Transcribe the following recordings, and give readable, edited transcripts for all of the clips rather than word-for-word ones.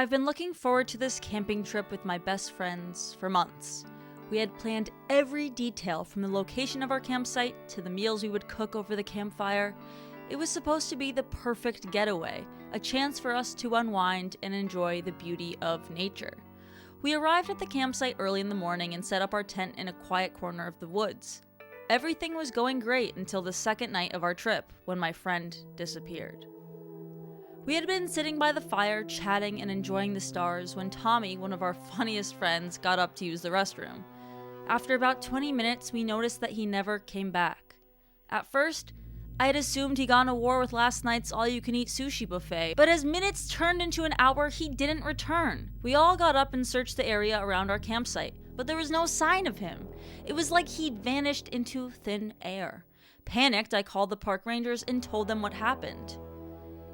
I've been looking forward to this camping trip with my best friends for months. We had planned every detail from the location of our campsite to the meals we would cook over the campfire. It was supposed to be the perfect getaway, a chance for us to unwind and enjoy the beauty of nature. We arrived at the campsite early in the morning and set up our tent in a quiet corner of the woods. Everything was going great until the second night of our trip, when my friend disappeared. We had been sitting by the fire, chatting and enjoying the stars when Tommy, one of our funniest friends, got up to use the restroom. After about 20 minutes, we noticed that he never came back. At first, I had assumed he got in a war with last night's all-you-can-eat sushi buffet, but as minutes turned into an hour, he didn't return. We all got up and searched the area around our campsite, but there was no sign of him. It was like he'd vanished into thin air. Panicked, I called the park rangers and told them what happened.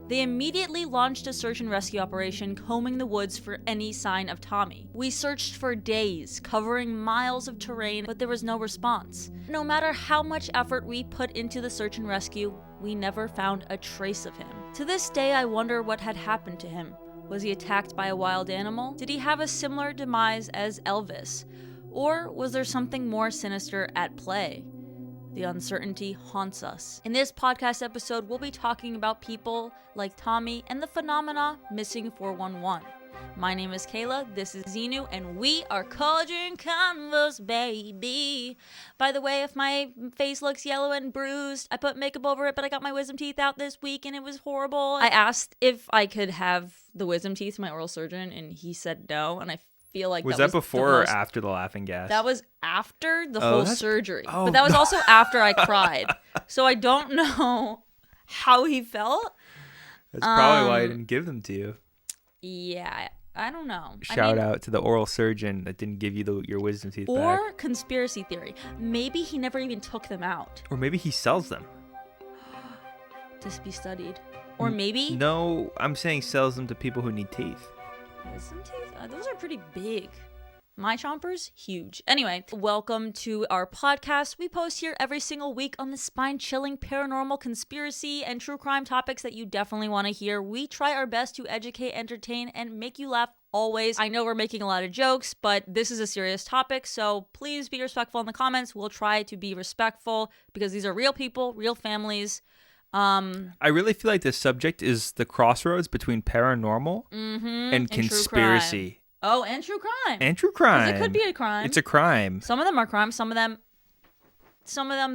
They immediately launched a search and rescue operation, combing the woods for any sign of Tommy. We searched for days, covering miles of terrain, but there was no response. No matter how much effort we put into the search and rescue, we never found a trace of him. To this day, I wonder what had happened to him. Was he attacked by a wild animal? Did he have a similar demise as Elvis? Or was there something more sinister at play? The uncertainty haunts us. In this podcast episode, we'll be talking about people like Tommy and the phenomena Missing 411. My name is Kayla, this is Xenu, and we are Cauldron Converse, baby. By the way, if my face looks yellow and bruised, I put makeup over it, but I got my wisdom teeth out this week and it was horrible. I asked if I could have the wisdom teeth from my oral surgeon, and he said no, and I feel like was that before or after the laughing gas? That was after the whole surgery. But that was also after I cried. So I don't know how he felt. That's probably why I didn't give them to you. Yeah, I don't know. Shout out to the oral surgeon that didn't give you your wisdom teeth back. Or conspiracy theory. Maybe he never even took them out. Or maybe he sells them. To be studied. Or maybe... No, I'm saying sells them to people who need teeth. Wisdom teeth? Those are pretty big. My chompers? Huge. Anyway, welcome to our podcast. We post here every single week on the spine-chilling paranormal, conspiracy, and true crime topics that you definitely want to hear. We try our best to educate, entertain, and make you laugh always. I know we're making a lot of jokes, but this is a serious topic, so please be respectful in the comments. We'll try to be respectful because these are real people, real families. I really feel like this subject is the crossroads between paranormal and conspiracy. Oh, and true crime. And true crime. It could be a crime. It's a crime. Some of them are crimes. Some of them,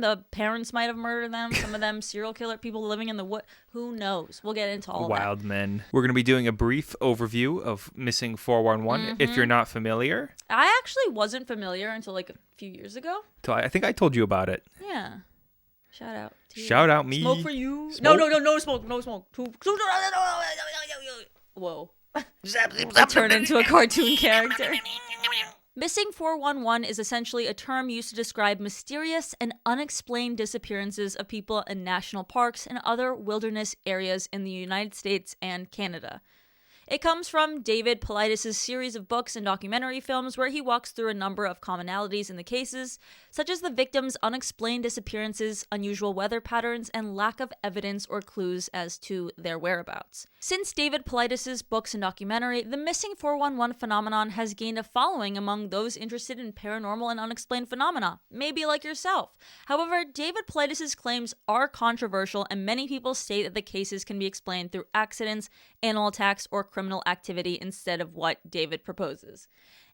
the parents might have murdered them. Some of them, serial killer people living in the wood. Who knows? We'll get into all Wild that. men. We're going to be doing a brief overview of Missing 411. If you're not familiar. I actually wasn't familiar until like a few years ago. So I think I told you about it. Yeah. Shout out to you. Shout out me. Smoke for you. Smoke? No smoke. No smoke. Whoa. I turned into a cartoon character. Missing 411 is essentially a term used to describe mysterious and unexplained disappearances of people in national parks and other wilderness areas in the United States and Canada. It comes from David Paulides' series of books and documentary films where he walks through a number of commonalities in the cases, such as the victims' unexplained disappearances, unusual weather patterns, and lack of evidence or clues as to their whereabouts. Since David Paulides' books and documentary, the Missing 411 phenomenon has gained a following among those interested in paranormal and unexplained phenomena, maybe like yourself. However, David Paulides' claims are controversial, and many people state that the cases can be explained through accidents, animal attacks, or criminal activity instead of what David proposes.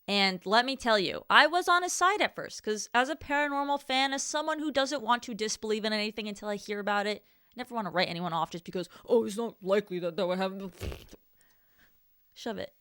And let me tell you, I was on his side at first, because as a paranormal fan, as someone who doesn't want to disbelieve in anything until I hear about it, I never want to write anyone off just because, it's not likely that would happen. Shove it.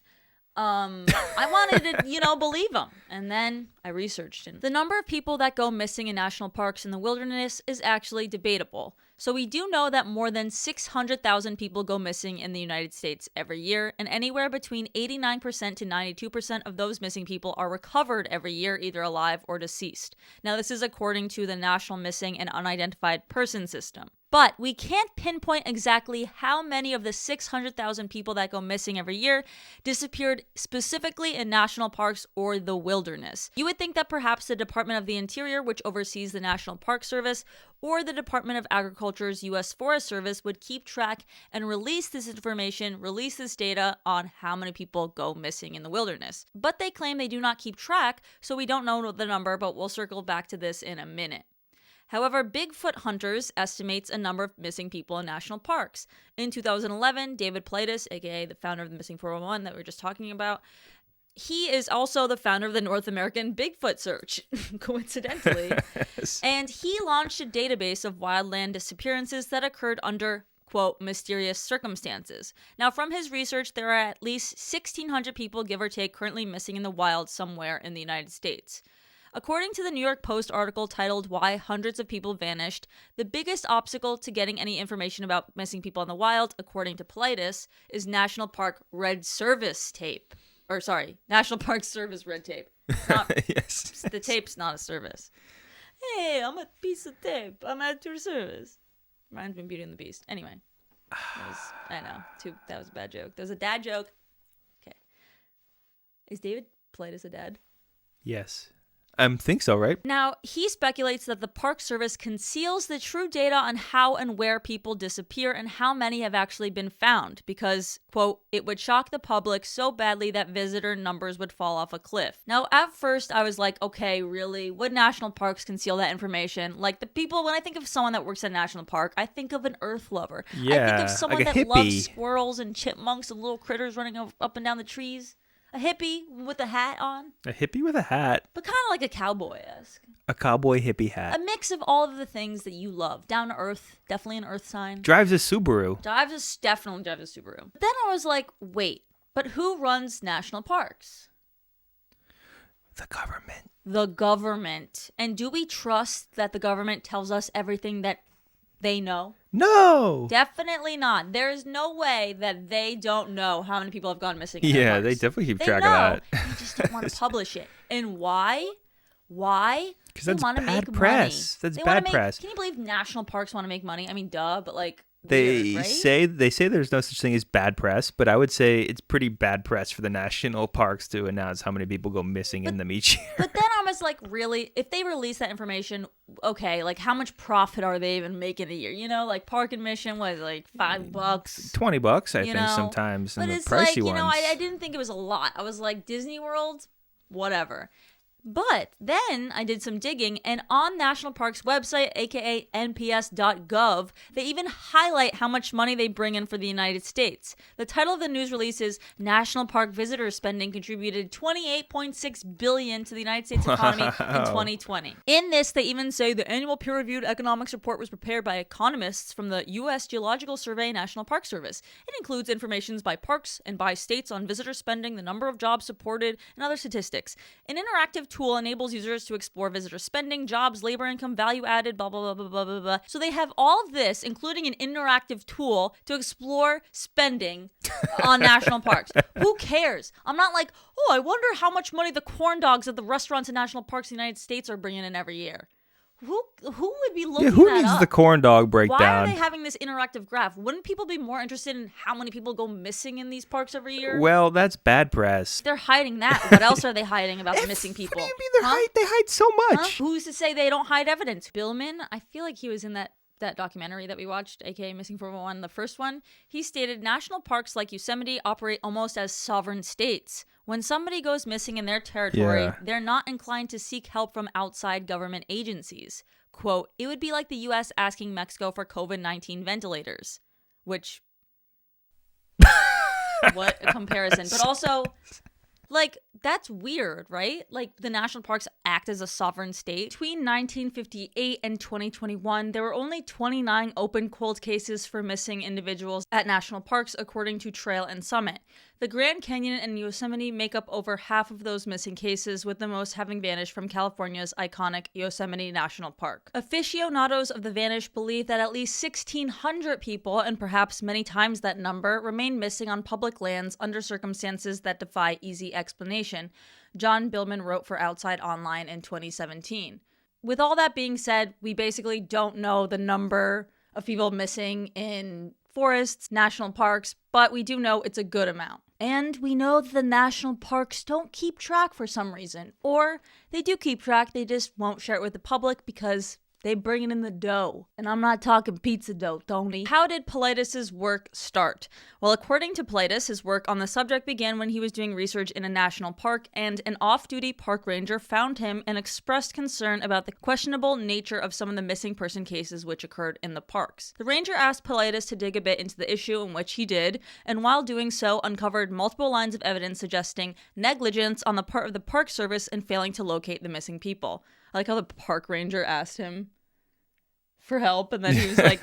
I wanted to, believe him. And then I researched him. The number of people that go missing in national parks in the wilderness is actually debatable. So we do know that more than 600,000 people go missing in the United States every year, and anywhere between 89% to 92% of those missing people are recovered every year, either alive or deceased. Now, this is according to the National Missing and Unidentified Person System. But we can't pinpoint exactly how many of the 600,000 people that go missing every year disappeared specifically in national parks or the wilderness. wilderness. You would think that perhaps the Department of the Interior, which oversees the National Park Service, or the Department of Agriculture's U.S. Forest Service would keep track and release this information, release this data on how many people go missing in the wilderness. But they claim they do not keep track, so we don't know the number, but we'll circle back to this in a minute. However, Bigfoot Hunters estimates a number of missing people in national parks. In 2011, David Plaitis, aka the founder of the Missing 411 that we were just talking about, he is also the founder of the North American Bigfoot Search, coincidentally. Yes. And he launched a database of wildland disappearances that occurred under, quote, mysterious circumstances. Now, from his research, there are at least 1,600 people, give or take, currently missing in the wild somewhere in the United States. According to the New York Post article titled Why Hundreds of People Vanished, the biggest obstacle to getting any information about missing people in the wild, according to Plaitis, is National Park Red Service tape. National Park Service red tape. Not, yes. The tape's not a service. Hey, I'm a piece of tape. I'm at your service. Reminds me of Beauty and the Beast. Anyway. That was a bad joke. That was a dad joke. Okay. Is David Plaitis a dad? Yes. I think so, right? Now, he speculates that the Park Service conceals the true data on how and where people disappear and how many have actually been found because, quote, it would shock the public so badly that visitor numbers would fall off a cliff. Now, at first, I was like, okay, really? Would national parks conceal that information? Like, the people, when I think of someone that works at a national park, I think of an earth lover. Yeah, I think of someone like that hippie. loves squirrels and chipmunks and little critters running up and down the trees. A hippie with a hat on. A hippie with a hat. But kind of like a cowboy-esque. A cowboy hippie hat. A mix of all of the things that you love. Down to earth. Definitely an earth sign. Drives a Subaru. Definitely drives a Subaru. But then I was like, wait, but who runs national parks? The government. The government. And do we trust that the government tells us everything that they know? No. Definitely not. There is no way that they don't know how many people have gone missing. Yeah, they definitely keep track of that. They just don't want to publish it. And why? Why? Because that's bad press. That's bad press. Can you believe national parks want to make money? I mean, duh, but like they weird, right? say there's no such thing as bad press, but I would say it's pretty bad press for the national parks to announce how many people go missing in them each year. But then I was like, really, if they release that information, okay, like how much profit are they even making a year? You know, like park admission was like $5, $20, I think sometimes, but and the it's pricey like, you ones. know, I didn't think it was a lot. I was like, Disney World, whatever. But then I did some digging, and on National Park's website, aka nps.gov, they even highlight how much money they bring in for the United States. The title of the news release is National Park Visitor Spending Contributed $28.6 billion to the United States economy in 2020. In this, they even say the annual peer-reviewed economics report was prepared by economists from the U.S. Geological Survey National Park Service. It includes information by parks and by states on visitor spending, the number of jobs supported, and other statistics. An interactive tool enables users to explore visitor spending, jobs, labor income, value added, blah, blah, blah, blah, blah, blah, blah. So they have all of this, including an interactive tool to explore spending on national parks. Who cares? I'm not like, oh, I wonder how much money the corn dogs at the restaurants in national parks in the United States are bringing in every year. Who would be looking who that needs up? the corn dog breakdown? Why are they having this interactive graph? Wouldn't people be more interested in how many people go missing in these parks every year? Well, that's bad press. They're hiding that. What else are they hiding about the missing people? What do you mean they hide so much? Huh? Who's to say they don't hide evidence? Billman, I feel like he was in that documentary that we watched, aka Missing 411, the first one. He stated national parks like Yosemite operate almost as sovereign states. When somebody goes missing in their territory, they're not inclined to seek help from outside government agencies. Quote, it would be like the U.S. asking Mexico for COVID-19 ventilators, which, what a comparison. But also, like, that's weird, right? Like, the national parks act as a sovereign state. Between 1958 and 2021, there were only 29 open cold cases for missing individuals at national parks, according to Trail and Summit. The Grand Canyon and Yosemite make up over half of those missing cases, with the most having vanished from California's iconic Yosemite National Park. Aficionados of the vanished believe that at least 1,600 people, and perhaps many times that number, remain missing on public lands under circumstances that defy easy explanation, John Billman wrote for Outside Online in 2017. With all that being said, we basically don't know the number of people missing in forests, national parks, but we do know it's a good amount. And we know that the national parks don't keep track for some reason. Or they do keep track, they just won't share it with the public because they bring it in the dough. And I'm not talking pizza dough, Tony. How did Paulides' work start? Well, according to Paulides, his work on the subject began when he was doing research in a national park, and an off-duty park ranger found him and expressed concern about the questionable nature of some of the missing person cases which occurred in the parks. The ranger asked Paulides to dig a bit into the issue, in which he did, and while doing so, uncovered multiple lines of evidence suggesting negligence on the part of the park service in failing to locate the missing people. I like how the park ranger asked him for help, and then he was like,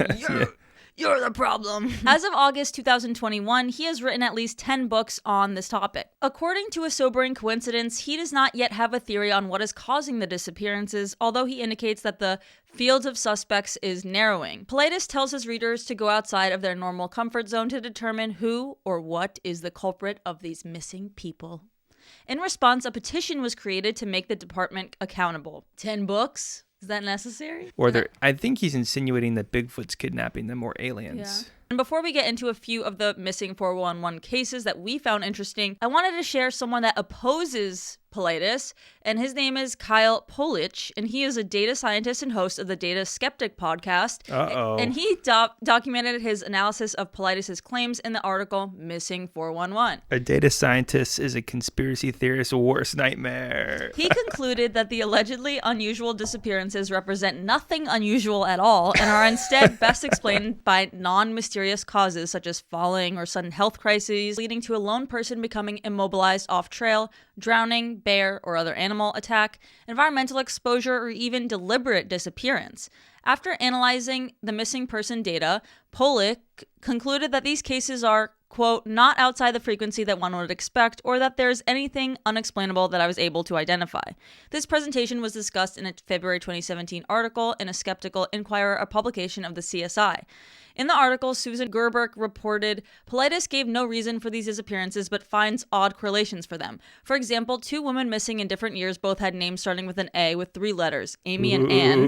You're the problem. As of August 2021, he has written at least 10 books on this topic. According to A Sobering Coincidence, he does not yet have a theory on what is causing the disappearances, although he indicates that the field of suspects is narrowing. Paulides tells his readers to go outside of their normal comfort zone to determine who or what is the culprit of these missing people. In response, a petition was created to make the department accountable. 10 books? Is that necessary? I think he's insinuating that Bigfoot's kidnapping them or aliens. Yeah. And before we get into a few of the missing 411 cases that we found interesting, I wanted to share someone that opposes Paulides, and his name is Kyle Polich, and he is a data scientist and host of the Data Skeptic podcast. And he documented his analysis of Paulides' claims in the article Missing 411. A data scientist is a conspiracy theorist's worst nightmare. He concluded that the allegedly unusual disappearances represent nothing unusual at all and are instead best explained by non-mysterious causes such as falling or sudden health crises leading to a lone person becoming immobilized off trail, drowning, bear or other animal attack, environmental exposure, or even deliberate disappearance. After analyzing the missing person data, Polich concluded that these cases are, quote, not outside the frequency that one would expect, or that there's anything unexplainable that I was able to identify. This presentation was discussed in a February 2017 article in a Skeptical Inquirer, a publication of the CSI. In the article, Susan Gerberg reported, Paulides gave no reason for these disappearances but finds odd correlations for them. For example, 2 women missing in different years both had names starting with an A with 3 letters, Amy and Anne.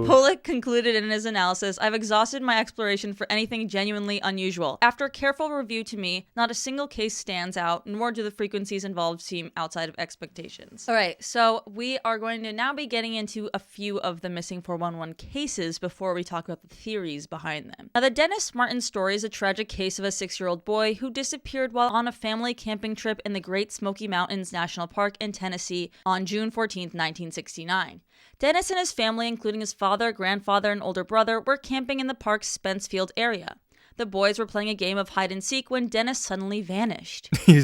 Polich concluded in his analysis, I've exhausted my exploration for anything genuinely unusual. After careful review to me, not a single case stands out, nor do the frequencies involved seem outside of expectations. All right, so we are going to now be getting into a few of the missing 411 cases before we talk about the theories behind them. Now, the Dennis Martin story is a tragic case of a 6-year-old boy who disappeared while on a family camping trip in the Great Smoky Mountains National Park in Tennessee on June 14, 1969. Dennis and his family, including his father, grandfather, and older brother, were camping in the park's Spence Field area. The boys were playing a game of hide and seek when Dennis suddenly vanished. He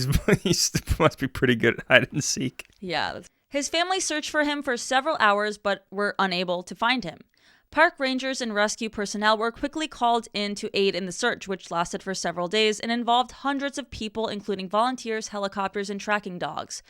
must be pretty good at hide and seek. Yeah. His family searched for him for several hours but were unable to find him. Park rangers and rescue personnel were quickly called in to aid in the search, which lasted for several days and involved hundreds of people, including volunteers, helicopters, and tracking dogs.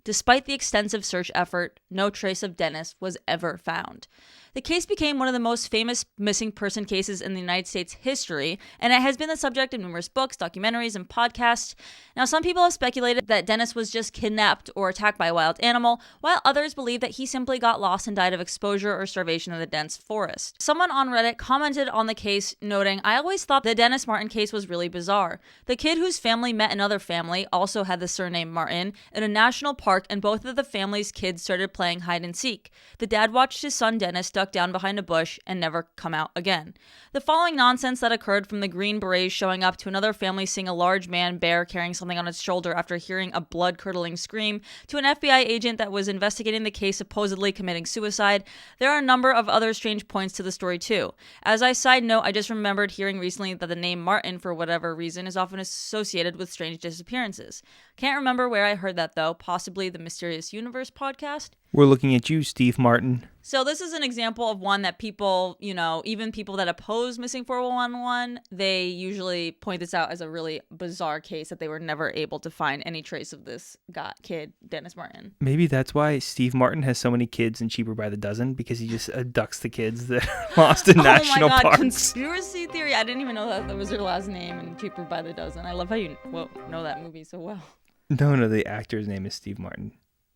Despite the extensive search effort, no trace of Dennis was ever found. The case became one of the most famous missing person cases in the United States history, and it has been the subject of numerous books, documentaries, and podcasts. Now, some people have speculated that Dennis was just kidnapped or attacked by a wild animal, while others believe that he simply got lost and died of exposure or starvation in the dense forest. Someone on Reddit commented on the case, noting, I always thought the Dennis Martin case was really bizarre. The kid whose family met another family also had the surname Martin in a national park, and both of the family's kids started playing hide and seek. The dad watched his son Dennis duck down behind a bush and never come out again. The following nonsense that occurred from the Green Berets showing up to another family seeing a large man bear carrying something on its shoulder after hearing a blood-curdling scream to an FBI agent that was investigating the case supposedly committing suicide. There are a number of other strange points to the story too. As a side note, I just remembered hearing recently that the name Martin, for whatever reason, is often associated with strange disappearances. Can't remember where I heard that though, possibly the Mysterious Universe podcast? We're looking at you, Steve Martin. So this is an example of one that people, even people that oppose Missing 411, they usually point this out as a really bizarre case that they were never able to find any trace of this kid, Dennis Martin. Maybe that's why Steve Martin has so many kids in Cheaper by the Dozen, because he just abducts the kids that are lost in national parks. Conspiracy theory. I didn't even know that was her last name in Cheaper by the Dozen. I love how you know that movie so well. No, the actor's name is Steve Martin.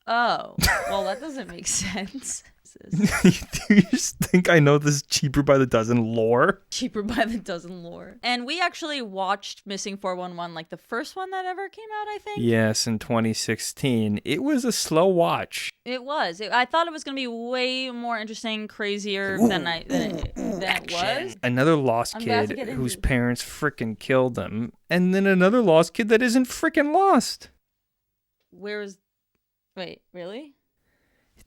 Oh, well, that doesn't make sense. You just think I know this cheaper by the dozen lore? Cheaper by the dozen lore. And we actually watched Missing 411, like the first one that ever came out, I think. Yes, in 2016. It was a slow watch. It was. I thought it was going to be way more interesting, crazier than it was. Another lost kid whose parents frickin' killed him. And then another lost kid that isn't frickin' lost. Wait, really?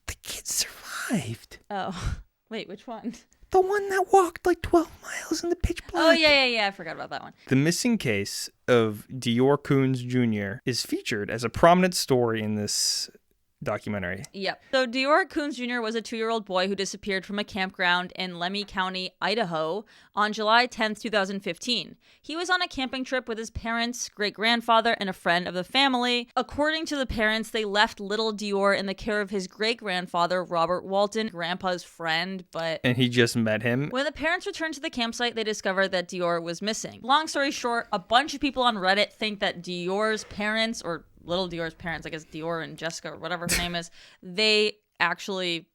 The kid survived. Oh, wait, which one? The one that walked like 12 miles in the pitch black. Oh, yeah, I forgot about that one. The missing case of Dior Coons Jr. is featured as a prominent story in this documentary. Yep. So Dior Coons Jr. was a 2-year-old boy who disappeared from a campground in Lemhi County, Idaho on July 10th, 2015. He was on a camping trip with his parents, great-grandfather, and a friend of the family. According to the parents, they left little Dior in the care of his great-grandfather, Robert Walton, grandpa's friend, And he just met him. When the parents returned to the campsite, they discovered that Dior was missing. Long story short, a bunch of people on Reddit think that Dior's parents, or little Dior's parents, I guess Dior and Jessica or whatever her name is, they actually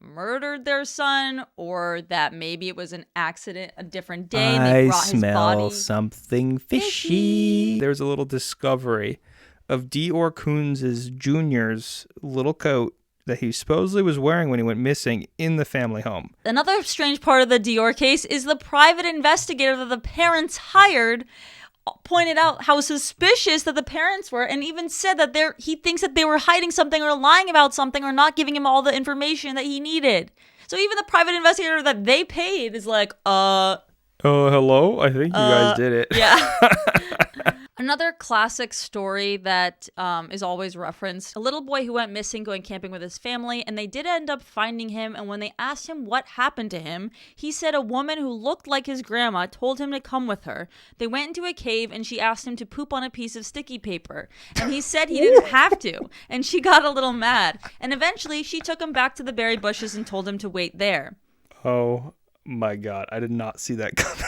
murdered their son, or that maybe it was an accident, a different day. And they brought his body. I smell something fishy. There's a little discovery of Dior Coons' Jr.'s little coat that he supposedly was wearing when he went missing in the family home. Another strange part of the Dior case is the private investigator that the parents hired pointed out how suspicious that the parents were, and even said that he thinks that they were hiding something or lying about something or not giving him all the information that he needed. So even the private investigator that they paid is like, hello? I think you guys did it. Yeah. Another classic story that is always referenced, a little boy who went missing going camping with his family, and they did end up finding him, and when they asked him what happened to him, he said a woman who looked like his grandma told him to come with her. They went into a cave, and she asked him to poop on a piece of sticky paper, and he said he didn't have to, and she got a little mad, and eventually she took him back to the berry bushes and told him to wait there. Oh my God, I did not see that coming.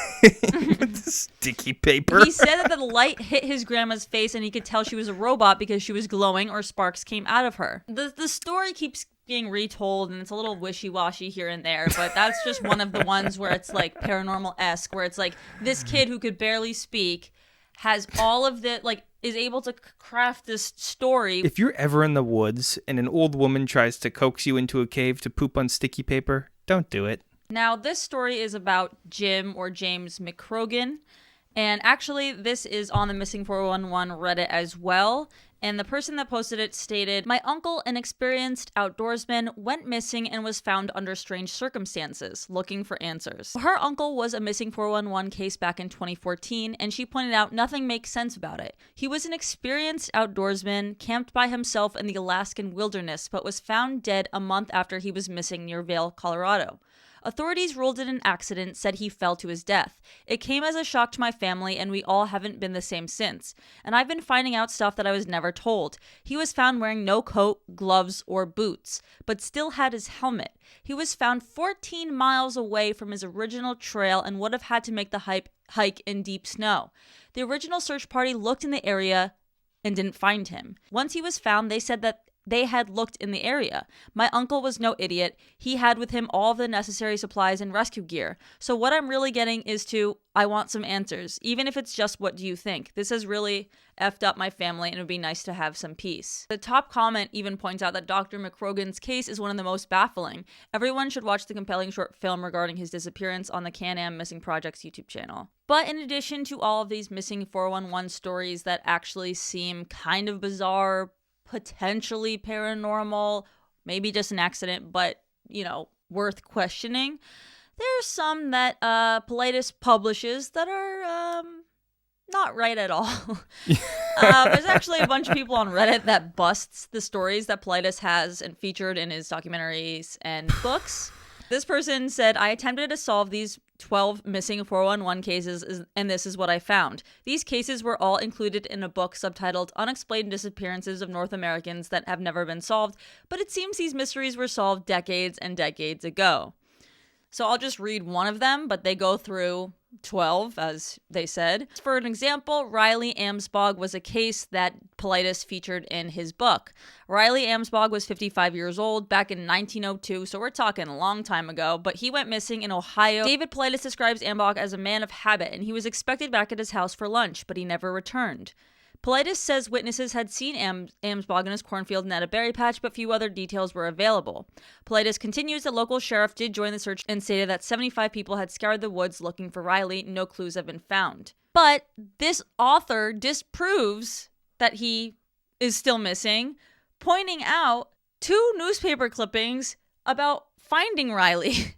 With the sticky paper. He said that the light hit his grandma's face and he could tell she was a robot because she was glowing or sparks came out of her. The story keeps being retold and it's a little wishy-washy here and there, but that's just one of the ones where it's like paranormal-esque, where it's like this kid who could barely speak has all of the, like, is able to craft this story. If you're ever in the woods and an old woman tries to coax you into a cave to poop on sticky paper, don't do it. Now, this story is about Jim or James McCrogan, and actually this is on the Missing 411 Reddit as well, and the person that posted it stated, "My uncle, an experienced outdoorsman, went missing and was found under strange circumstances, looking for answers." Her uncle was a Missing 411 case back in 2014, and she pointed out nothing makes sense about it. He was an experienced outdoorsman, camped by himself in the Alaskan wilderness, but was found dead a month after he was missing near Vail, Colorado. Authorities ruled it an accident, said he fell to his death. It came as a shock to my family, and we all haven't been the same since. And I've been finding out stuff that I was never told. He was found wearing no coat, gloves, or boots, but still had his helmet. He was found 14 miles away from his original trail and would have had to make the hike in deep snow. The original search party looked in the area and didn't find him. Once he was found, they said that they had looked in the area. My uncle was no idiot. He had with him all the necessary supplies and rescue gear. So what I'm really getting is I want some answers. Even if it's just, what do you think? This has really effed up my family and it would be nice to have some peace. The top comment even points out that Dr. McCrogan's case is one of the most baffling. Everyone should watch the compelling short film regarding his disappearance on the Can-Am Missing Project's YouTube channel. But in addition to all of these Missing 411 stories that actually seem kind of bizarre, potentially paranormal, maybe just an accident, but, worth questioning, there's some that Politis publishes that are not right at all. There's actually a bunch of people on Reddit that busts the stories that Politis has and featured in his documentaries and books. This person said, "I attempted to solve these 12 missing 411 cases, and this is what I found. These cases were all included in a book subtitled Unexplained Disappearances of North Americans That Have Never Been Solved, but it seems these mysteries were solved decades and decades ago." So I'll just read one of them, but they go through 12, as they said. For an example, Riley Amsbog was a case that Politis featured in his book. Riley Amsbog was 55 years old back in 1902, so we're talking a long time ago, but he went missing in Ohio. David Politis describes Amsbog as a man of habit, and he was expected back at his house for lunch, but he never returned. Politis says witnesses had seen Amsbog in his cornfield and at a berry patch, but few other details were available. Politis continues that local sheriff did join the search and stated that 75 people had scoured the woods looking for Riley. No clues have been found. But this author disproves that he is still missing, pointing out 2 newspaper clippings about finding Riley.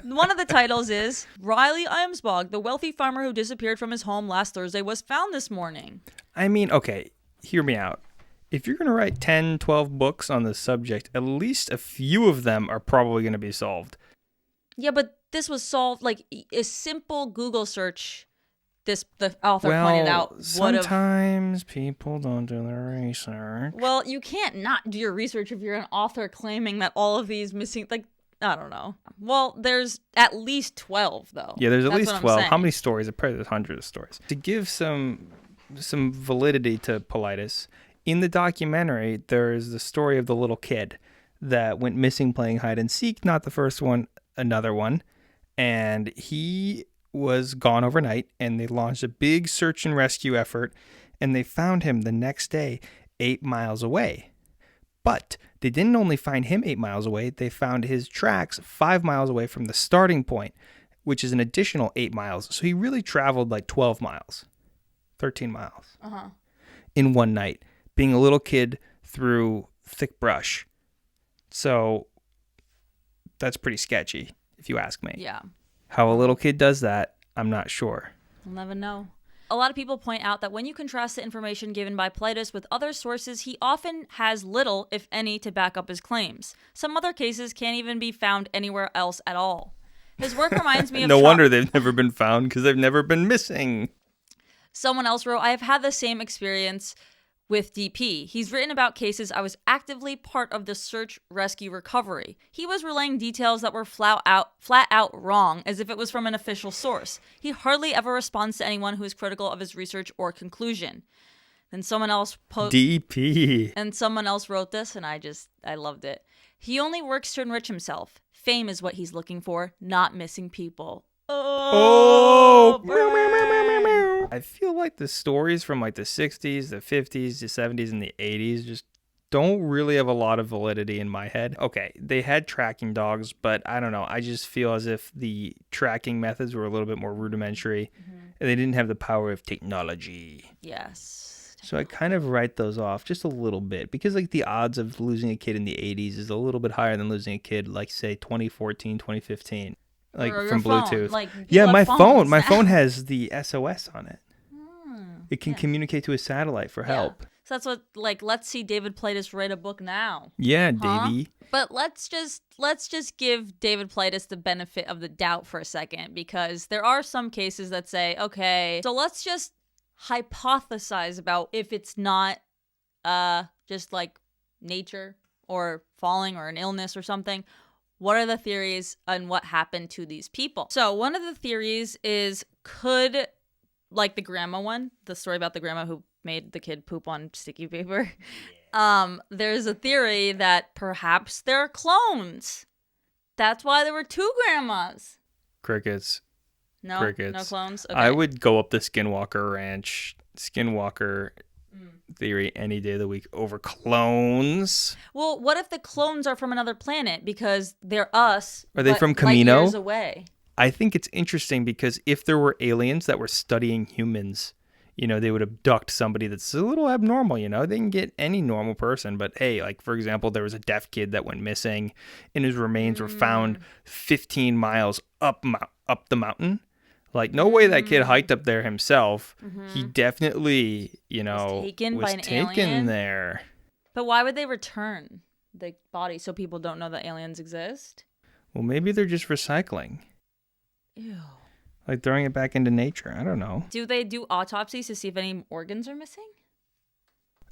One of the titles is, Riley Amsbog, the wealthy farmer who disappeared from his home last Thursday, was found this morning. I mean, okay, hear me out. If you're going to write 10, 12 books on this subject, at least a few of them are probably going to be solved. Yeah, but this was solved, like, a simple Google search, the author pointed out. Sometimes people don't do their research. Well, you can't not do your research if you're an author claiming that all of these missing, like, I don't know. Well, there's at least 12, though. Yeah, there's at least 12. How many stories? Probably there's hundreds of stories. To give some validity to Politis, in the documentary, there is the story of the little kid that went missing playing hide and seek. Not the first one, another one. And he was gone overnight, and they launched a big search and rescue effort, and they found him the next day 8 miles away. But they didn't only find him 8 miles away, they found his tracks 5 miles away from the starting point, which is an additional 8 miles. So he really traveled like 12 miles, 13 miles in one night, being a little kid through thick brush. So that's pretty sketchy, if you ask me. Yeah. How a little kid does that, I'm not sure. We'll never know. A lot of people point out that when you contrast the information given by Politis with other sources, he often has little, if any, to back up his claims. Some other cases can't even be found anywhere else at all. His work reminds me of... No wonder they've never been found, because they've never been missing. Someone else wrote, I have had the same experience with DP. He's written about cases I was actively part of the search, rescue, recovery. He was relaying details that were flat out wrong, as if it was from an official source. He hardly ever responds to anyone who is critical of his research or conclusion. Then someone else DP. And someone else wrote this, and I loved it. He only works to enrich himself. Fame is what he's looking for, not missing people. Oh! I feel like the stories from like the 60s, the 50s, the 70s, and the 80s just don't really have a lot of validity in my head. Okay, they had tracking dogs, but I don't know. I just feel as if the tracking methods were a little bit more rudimentary, and they didn't have the power of technology. Yes. So I kind of write those off just a little bit, because like the odds of losing a kid in the 80s is a little bit higher than losing a kid like, say, 2014, 2015. Like from Bluetooth. Like, yeah, my phone has the SOS on it. It can communicate to a satellite for help. So that's what, like, let's see David Politis write a book now. Yeah, Davey. But let's just give David Politis the benefit of the doubt for a second, because there are some cases that say, okay, so let's just hypothesize about if it's not just like nature or falling or an illness or something. What are the theories on what happened to these people? So one of the theories is, could, like the grandma one, the story about the grandma who made the kid poop on sticky paper. There's a theory that perhaps they're clones. That's why there were 2 grandmas. Crickets. No, Crickets. No clones. Okay. I would go up the Skinwalker Ranch, Skinwalker theory any day of the week over clones. Well, what if the clones are from another planet because they're us? Are they from Camino? Light years away. I think it's interesting because if there were aliens that were studying humans, you know, they would abduct somebody that's a little abnormal, you know. They can get any normal person. But, hey, like, for example, there was a deaf kid that went missing and his remains were found 15 miles up the mountain. Like, no way that kid hiked up there himself. He definitely, you know, was taken there. But why would they return the body so people don't know that aliens exist? Well, maybe they're just recycling. Ew. Like throwing it back into nature. I don't know. Do they do autopsies to see if any organs are missing?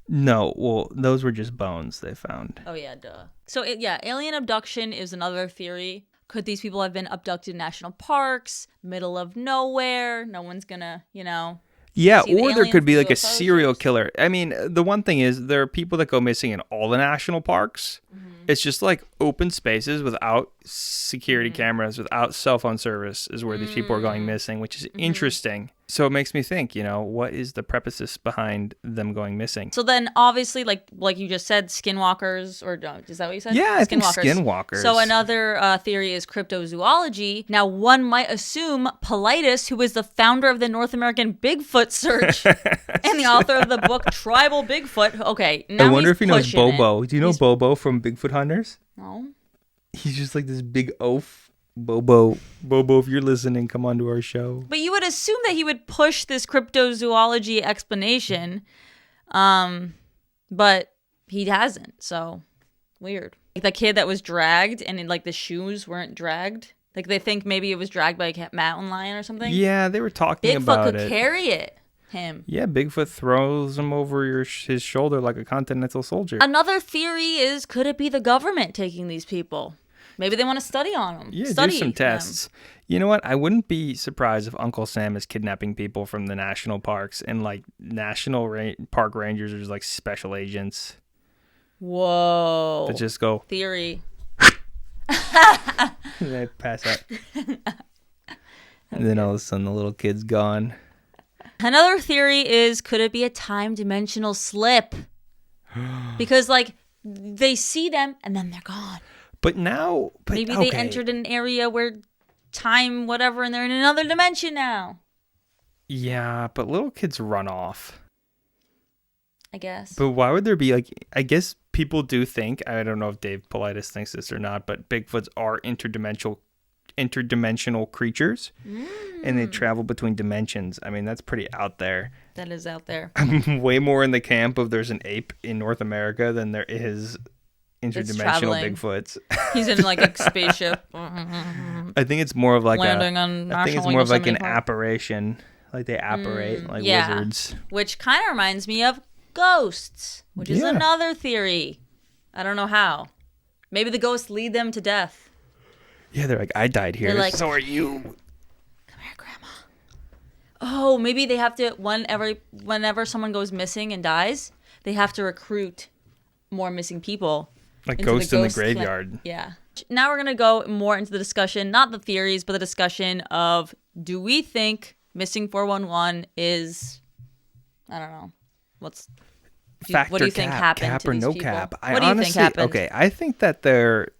No. Well, those were just bones they found. Oh, yeah, duh. So, alien abduction is another theory. Could these people have been abducted in national parks, middle of nowhere? No one's gonna, Yeah, see the or there could aliens, be the like a UFO serial ships. killer. I mean, the one thing is there are people that go missing in all the national parks. It's just like open spaces without security cameras, without cell phone service is where these people are going missing, which is interesting. So it makes me think, what is the preface behind them going missing? So then, obviously, like you just said, skinwalkers, or is that what you said? Yeah, I think skinwalkers. So another theory is cryptozoology. Now, one might assume Paulides, who is the founder of the North American Bigfoot Search and the author of the book Tribal Bigfoot. Okay, now I wonder if he knows pushing it. Bobo. Do you know Bobo from Bigfoot Hunters? No. He's just like this big oaf. Bobo, if you're listening, come on to our show. But you would assume that he would push this cryptozoology explanation, but he hasn't. So weird. Like the kid that was dragged, and like the shoes weren't dragged. Like they think maybe it was dragged by a mountain lion or something. Yeah, they were talking Bigfoot about it. Bigfoot could carry him. Yeah, Bigfoot throws him over his shoulder like a continental soldier. Another theory is, could it be the government taking these people? Maybe they want to study on them. Yeah, do some tests. You know what? I wouldn't be surprised if Uncle Sam is kidnapping people from the national parks and like national park rangers are just like special agents. Whoa. That just go. Theory. They pass out. And then all of a sudden the little kid's gone. Another theory is, could it be a time-dimensional slip? Because like they see them and then they're gone. But now... Maybe they entered an area where time, whatever, and they're in another dimension now. Yeah, but little kids run off. I guess. But why would there be, like... I guess people do think... I don't know if Dave Paulides thinks this or not, but Bigfoots are interdimensional creatures. And they travel between dimensions. I mean, that's pretty out there. That is out there. I'm way more in the camp of there's an ape in North America than there is... interdimensional Bigfoots. He's in like a spaceship. I think it's more of like landing on. I think it's more of like an apparition. Like they apparate like wizards. Which kind of reminds me of ghosts, which is another theory. I don't know how. Maybe the ghosts lead them to death. Yeah, they're like, I died here. Like, so are you. Come here, Grandma. Oh, maybe they have to whenever someone goes missing and dies, they have to recruit more missing people. Like Ghost in the Graveyard. Yeah. Now we're going to go more into the discussion, not the theories, but the discussion of, do we think Missing 411 is, I don't know, what do you think happened cap to or these no people? cap? What do you think happened? Okay, I think that there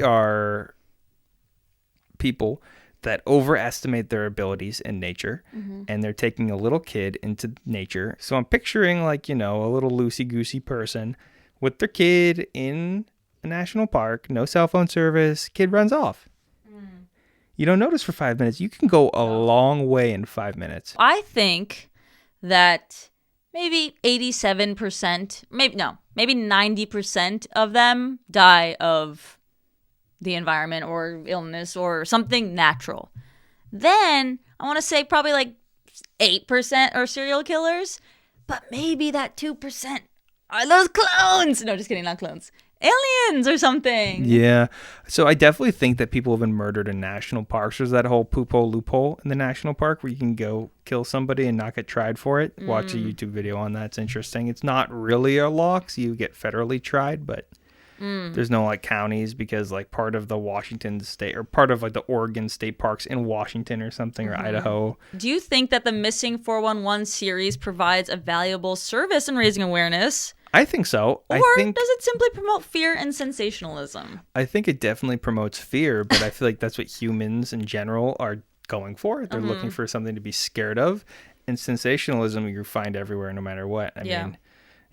are people that overestimate their abilities in nature, and they're taking a little kid into nature. So I'm picturing like, a little loosey-goosey person with their kid in a national park, no cell phone service, kid runs off. You don't notice for 5 minutes. You can go a long way in 5 minutes. I think that maybe 87%, maybe 90% of them die of the environment or illness or something natural. Then I want to say probably like 8% are serial killers, but maybe that 2% are those clones. No, just kidding, not clones. Aliens or something. Yeah. So I definitely think that people have been murdered in national parks. There's that whole poop hole loophole in the national park where you can go kill somebody and not get tried for it. Watch a YouTube video on that. It's interesting. It's not really a law because you get federally tried, but there's no like counties because like part of the Washington state or part of like the Oregon state parks in Washington or something or Idaho. Do you think that the Missing 411 series provides a valuable service in raising awareness? I think so. Or does it simply promote fear and sensationalism? I think it definitely promotes fear, but I feel like that's what humans in general are going for. They're looking for something to be scared of. And sensationalism you find everywhere no matter what. I mean,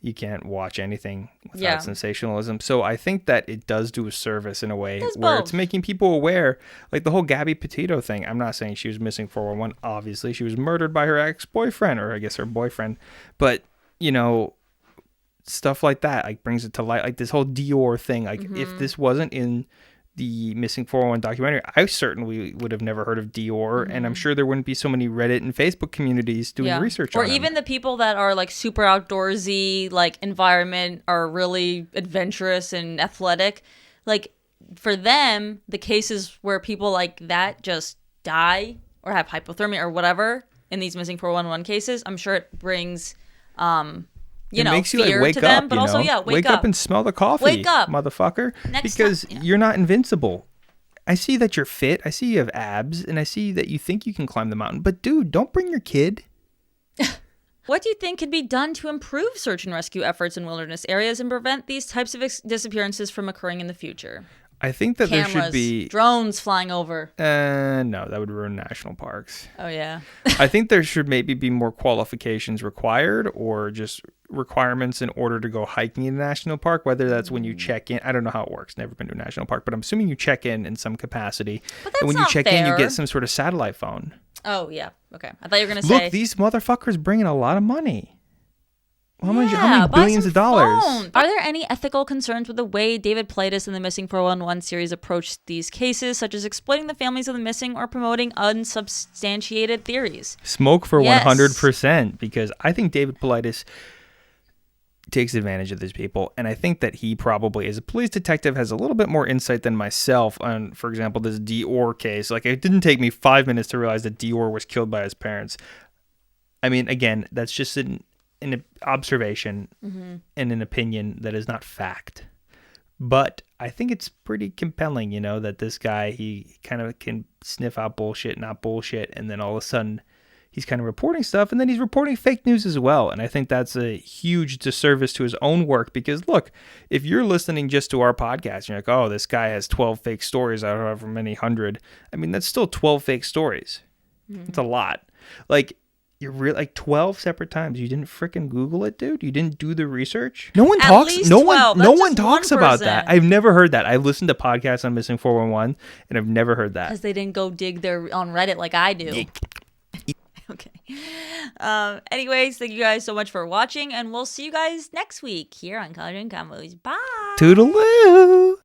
you can't watch anything without sensationalism. So I think that it does do a service in a way where it's making people aware. Like the whole Gabby Petito thing. I'm not saying she was missing 411. Obviously, she was murdered by her ex-boyfriend, or I guess her boyfriend. But, stuff like that like brings it to light. Like this whole Dior thing. Like if this wasn't in the Missing 411 documentary, I certainly would have never heard of Dior, and I'm sure there wouldn't be so many Reddit and Facebook communities doing research on or even him. the people that are like super outdoorsy, like environment, are really adventurous and athletic. Like for them, the cases where people like that just die or have hypothermia or whatever in these missing 411 cases, I'm sure it brings, makes you fear like wake to them, up, but also, wake up and smell the coffee, Wake up, motherfucker, because you're not invincible. I see that you're fit. I see you have abs, and I see that you think you can climb the mountain. But dude, don't bring your kid. What do you think could be done to improve search and rescue efforts in wilderness areas and prevent these types of disappearances from occurring in the future? I think that Cameras, there should be drones flying over. No, that would ruin national parks. Oh yeah. I think there should maybe be more qualifications required, or just requirements in order to go hiking in a national park. Whether that's when you check in, I don't know how it works. Never been to a national park, but I'm assuming you check in some capacity. But that's and when you not check fair. in, you get some sort of satellite phone. Oh yeah. Okay. I thought you were gonna say. Look, these motherfuckers bring in a lot of money. How many buy billions some of dollars? phone. Are there any ethical concerns with the way David Pilatus and the Missing 411 series approached these cases, such as exploiting the families of the missing or promoting unsubstantiated theories? Smoke for 100%, because I think David Pilatus takes advantage of these people, and I think that he probably, as a police detective, has a little bit more insight than myself on, for example, this Dior case. Like, it didn't take me 5 minutes to realize that Dior was killed by his parents. I mean, again, that's just an observation and an opinion that is not fact. But I think it's pretty compelling, that this guy, he kind of can sniff out bullshit, not bullshit, and then all of a sudden he's kind of reporting stuff, and then he's reporting fake news as well. And I think that's a huge disservice to his own work, because look, if you're listening just to our podcast, and you're like, oh, this guy has 12 fake stories out of however many hundred. I mean, that's still 12 fake stories. It's a lot. Like, you're really like 12 separate times. You didn't freaking Google it, dude. You didn't do the research. No one talks. No one talks about that. I've never heard that. I've listened to podcasts on Missing 411, and I've never heard that. Because they didn't go dig on Reddit like I do. Okay. Anyways, thank you guys so much for watching, and we'll see you guys next week here on College and Combos. Bye. Toodaloo.